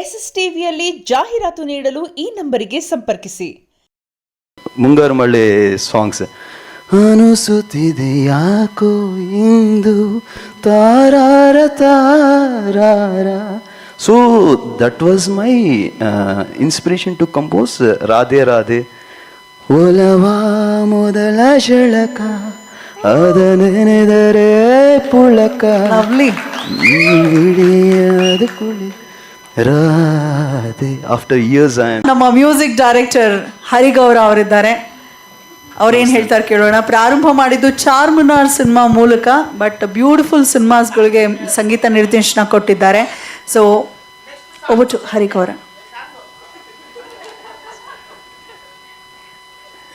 SSTVಯಲ್ಲಿ ಜಾಹೀರಾತು ನೀಡಲು ಈ ನಂಬರಿಗೆ ಸಂಪರ್ಕಿಸಿ. ಮುಂಗಾರು ಮಳೆ ಸಾಂಗ್ಸ್ ಅನಿಸುತ್ತಿದೆ ಯಾಕೋ ಇಂದು ತಾರಾರ ತಾರಾರ. So that was my inspiration to compose Radhe Radhe. ಒಲವಾ ಮೊದಲ ಶಳಕ ಅದ ನೆನೆದರೆ ಪುಳಕ ಹಿಡಿಯದು ಕುಳಿ ರಾಧೆ. ಆಫ್ಟರ್ ಇಯರ್ಸ್ ನಮ್ಮ ಮ್ಯೂಸಿಕ್ ಡೈರೆಕ್ಟರ್ ಹರಿಗೌರ ಅವರಿದ್ದಾರೆ. ಅವ್ರೇನು ಹೇಳ್ತಾರೆ ಕೇಳೋಣ. ಪ್ರಾರಂಭ ಮಾಡಿದ್ದು ಚಾರ್ಮಿನಾರ್ ಸಿನಿಮಾ ಮೂಲಕ, ಬಟ್ ಬ್ಯೂಟಿಫುಲ್ ಸಿನಿಮಾಸ್ಗಳಿಗೆ ಸಂಗೀತ ನಿರ್ದೇಶನ ಕೊಟ್ಟಿದ್ದಾರೆ. So over to Harigowra.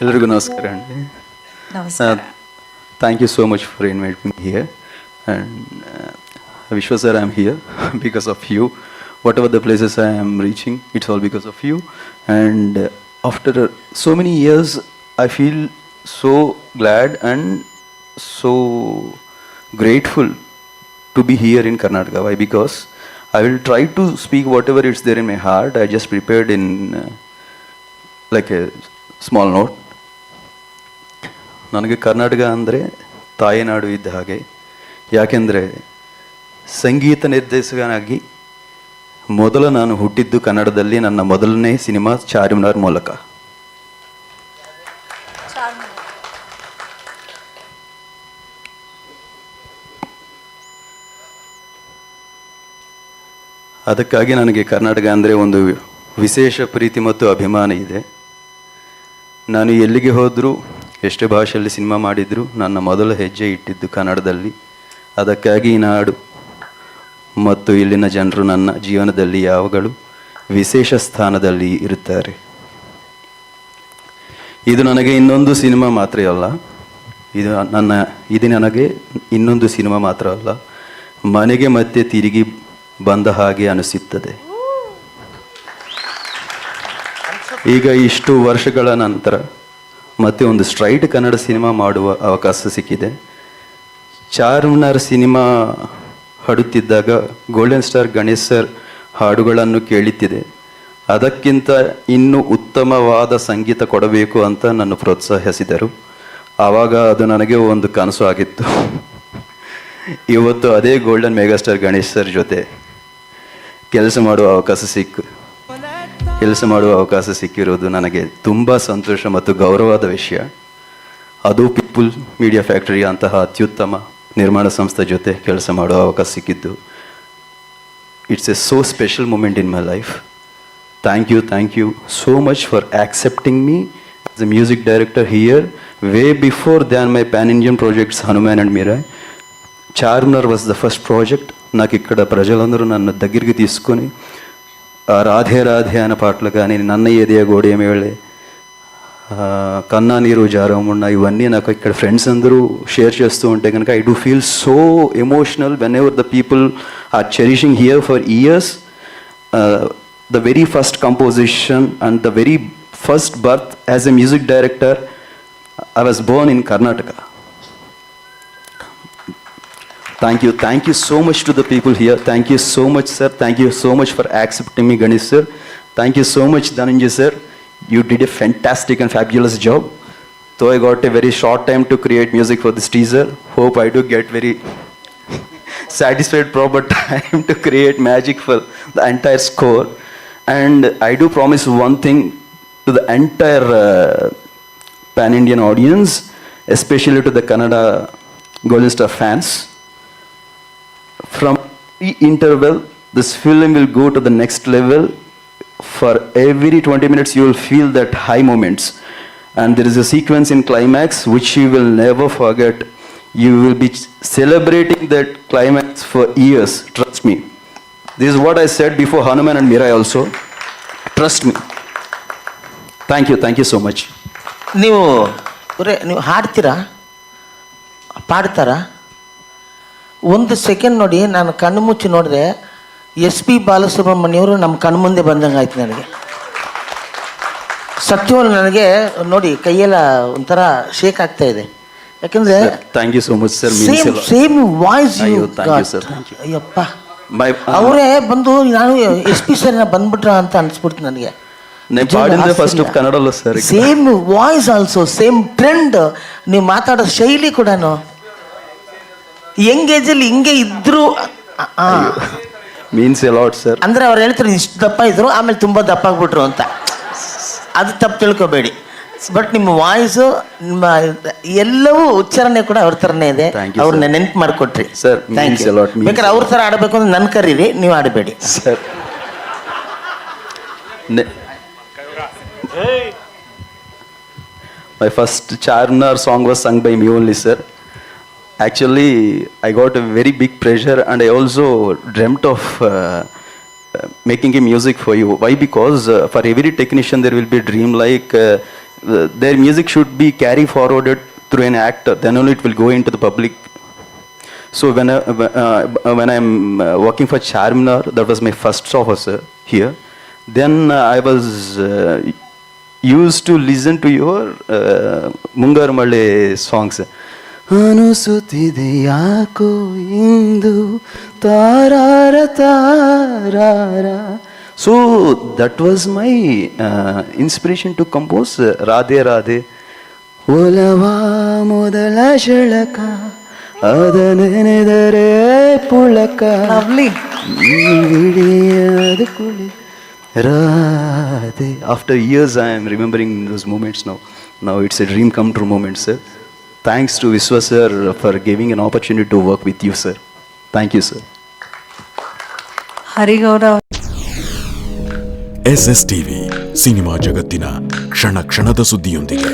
ಎಲ್ಲರಿಗೂ ನಮಸ್ಕಾರ ಅಂడి. ನಮಸ್ಕಾರ. Thank you so much for inviting me here, and Vishwa sir, I am here because of you. Whatever the places I am reaching, it's all because of you. And after so many years, I feel so glad and so grateful to be here in Karnataka. Why? Because I will try to speak whatever is there in my heart. I just prepared in like a small note. ನನಗೆ ಕರ್ನಾಟಕ ಅಂದರೆ ತಾಯಿನಾಡು ಇದ್ದ ಹಾಗೆ. ಯಾಕೆಂದರೆ ಸಂಗೀತ ನಿರ್ದೇಶಕನಾಗಿ ಮೊದಲು ನಾನು ಹುಟ್ಟಿದ್ದು ಕನ್ನಡದಲ್ಲಿ. ನನ್ನ ಮೊದಲನೇ ಸಿನಿಮಾ ಚಾರ್ಮಿನಾರ್ ಮೂಲಕ. ಅದಕ್ಕಾಗಿ ನನಗೆ ಕರ್ನಾಟಕ ಅಂದರೆ ಒಂದು ವಿಶೇಷ ಪ್ರೀತಿ ಮತ್ತು ಅಭಿಮಾನ ಇದೆ. ನಾನು ಎಲ್ಲಿಗೆ ಹೋದರೂ, ಎಷ್ಟೇ ಭಾಷೆಯಲ್ಲಿ ಸಿನಿಮಾ ಮಾಡಿದರೂ, ನನ್ನ ಮೊದಲ ಹೆಜ್ಜೆ ಇಟ್ಟಿದ್ದು ಕನ್ನಡದಲ್ಲಿ. ಅದಕ್ಕಾಗಿ ಈ ನಾಡು ಮತ್ತು ಇಲ್ಲಿನ ಜನರು ನನ್ನ ಜೀವನದಲ್ಲಿ ಯಾವಾಗಲೂ ವಿಶೇಷ ಸ್ಥಾನದಲ್ಲಿ ಇರುತ್ತಾರೆ. ಇದು ನನಗೆ ಇನ್ನೊಂದು ಸಿನಿಮಾ ಮಾತ್ರ ಅಲ್ಲ, ಇದು ನನಗೆ ಇನ್ನೊಂದು ಸಿನಿಮಾ ಮಾತ್ರ ಅಲ್ಲ, ಮನೆಗೆ ಮತ್ತೆ ತಿರುಗಿ ಬಂದ ಹಾಗೆ ಅನಿಸುತ್ತದೆ. ಈಗ ಇಷ್ಟು ವರ್ಷಗಳ ನಂತರ ಮತ್ತೆ ಒಂದು ಸ್ಟ್ರೈಟ್ ಕನ್ನಡ ಸಿನಿಮಾ ಮಾಡುವ ಅವಕಾಶ ಸಿಕ್ಕಿದೆ. ಚಾರ್ಮಿನಾರ್ ಸಿನಿಮಾ ಹಾಡುತ್ತಿದ್ದಾಗ ಗೋಲ್ಡನ್ ಸ್ಟಾರ್ ಗಣೇಶ್ ಸರ್ ಹಾಡುಗಳನ್ನು ಕೇಳುತ್ತಿದೆ. ಅದಕ್ಕಿಂತ ಇನ್ನೂ ಉತ್ತಮವಾದ ಸಂಗೀತ ಕೊಡಬೇಕು ಅಂತ ನನ್ನ ಪ್ರೋತ್ಸಾಹಿಸಿದರು. ಆವಾಗ ಅದು ನನಗೆ ಒಂದು ಕನಸು ಆಗಿತ್ತು. ಇವತ್ತು ಅದೇ ಗೋಲ್ಡನ್ ಮೆಗಾಸ್ಟಾರ್ ಗಣೇಶ್ ಸರ್ ಜೊತೆ ಕೆಲಸ ಮಾಡುವ ಅವಕಾಶ ಸಿಕ್ಕಿರೋದು ನನಗೆ ತುಂಬ ಸಂತೋಷ ಮತ್ತು ಗೌರವದ ವಿಷಯ. ಅದು ಪೀಪಲ್ ಮೀಡಿಯಾ ಫ್ಯಾಕ್ಟರಿ ಅಂತಹ ಅತ್ಯುತ್ತಮ ನಿರ್ಮಾಣ ಸಂಸ್ಥೆ ಜೊತೆ ಕೆಲಸ ಮಾಡುವ ಅವಕಾಶ ಸಿಕ್ಕಿದ್ದು. It's a so special moment in my life. Thank you so much for accepting me as a music director here way before than my pan Indian projects Hanuman and Mirai. Charminar was the first project. నాకు ఇక్కడ ప్రజలందరూ నన్ను దగ్గరికి తీసుకొని రాధే రాధే అనే పాటలు కానీ, నన్న ఏదియ గోడే మేళే, కన్నా నీరు జారమున్న, ఇవన్నీ నాకు ఇక్కడ ఫ్రెండ్స్ అందరూ షేర్ చేస్తూ ఉంటే కనుక I do feel so emotional whenever the people are cherishing here for years. The very first composition and the very first birth as a music director, I was born in Karnataka. Thank you so much to the people here. Thank you so much, sir. Thank you so much for accepting me, Ganesh sir. Thank you so much, Dhananjay sir. You did a fantastic and fabulous job. Though I got a very short time to create music for this teaser, hope I do get very satisfied proper time to create magic for the entire score. And I do promise one thing to the entire pan-Indian audience, especially to the Kannada Golden Star fans. From the interval, this film will go to the next level. For every 20 minutes, you will feel that high moments. And there is a sequence in climax which you will never forget. You will be celebrating that climax for years. Trust me. This is what I said before Hanuman and Mirai also. Trust me. Thank you so much. ನೀವು ಹಾಡ್ತೀರಾ, ಪಾಡ್ತಾರಾ? ಒಂದು second ನೋಡಿ, ನಾನು ಕಣ್ಣು ಮುಚ್ಚಿ ನೋಡಿದೆ, SP ಬಾಲಸುಬ್ರಹ್ಮಣ್ಯವರು ನಮ್ಮ ಕಣ್ಣು ಮುಂದೆ ಬಂದಂಗೆ ಆಯ್ತು ನನಗೆ. ಸತ್ಯವನ್ನು ನನಗೆ ನೋಡಿ ಕೈಯೆಲ್ಲ ಒಂಥರ ಶೇಕ್ ಆಗ್ತಾ ಇದೆ. ಯಾಕಂದ್ರೆ thank you so much sir. Same voice. Thank you sir. Ayyappa, ಅವರೇ ಬಂದು ನಾನು SP ಸರ್ ಬಂದ್ಬಿಟ್ರ ಅಂತ ಅನ್ಸ್ಬಿಡ್ತು ನನಗೆ. ಪಾಡಿದ್ರೆ ಫಸ್ಟ್ ಕನ್ನಡಲ್ಲ sir. Same voice also, same trend, ನೀವು ಮಾತಾಡೋ ಶೈಲಿ ಕೂಡ ಯಂಗ್ ಏಜಲ್ಲಿ ಹಿಂಗೆ ಇದ್ರು. Means a lot sir. ಅಂದ್ರೆ ಅವ್ರು ಹೇಳ್ತಾರೆ ಇಷ್ಟು ದಪ್ಪ ಇದ್ರು ಆಮೇಲೆ ತುಂಬಾ ದಪ್ಪ ಆಗ್ಬಿಟ್ರು ಅಂತ. ಅದು ತಪ್ಪು ತಿಳ್ಕೊಬೇಡಿ. ಬಟ್ ನಿಮ್ಮ ವಾಯ್ಸು, ನಿಮ್ಮ ಎಲ್ಲವೂ ಉಚ್ಚಾರಣೆ ಕೂಡ ಅವ್ರ ಥರನೇ ಇದೆ. ಅವ್ರನ್ನ ನೆನ್ಪು ಮಾಡಿಕೊಟ್ರಿ ಸರ್. ಬೇಕಾದ್ರೆ ಅವ್ರ ಥರ ಆಡಬೇಕು ಅಂದ್ರೆ ನನ್ನ ಕರೀರಿ, ನೀವು ಆಡಬೇಡಿ sir. My first Charminar song was sung by me only, sir. Actually, I got a very big pressure and I also dreamt of making a music for you. Why? Because for every technician there will be a dream like their music should be carry forwarded through an actor, then only it will go into the public. So when I'm working for Charminar, that was my first officer here. Then I was used to listen to your Mungar Male songs. ಅನುಸುತ್ತಿದೆ ಯಾಕೋ ಇಂದು ತಾರಾರ ತಾರಾರ. So that was my inspiration to compose Radhe Radhe. ಒಲವ ಮೊದಲ ಶಳಕ ಅದ ನೆನೆದರೆ ಪುಳಕ lovely. ಹಿಡಿಯದ ಕುಳಿ Radhe. After years I am remembering those moments now. Now it's a dream come true moment, sir. Thanks to Viswa sir for giving an opportunity to work with you, sir. Thank you, sir. ಹರಿಗೌರ. SS TV cinema ಜಗತ್ತಿನ ಕ್ಷಣ ಕ್ಷಣದ ಸುದ್ದಿಯೊಂದಿಗೆ.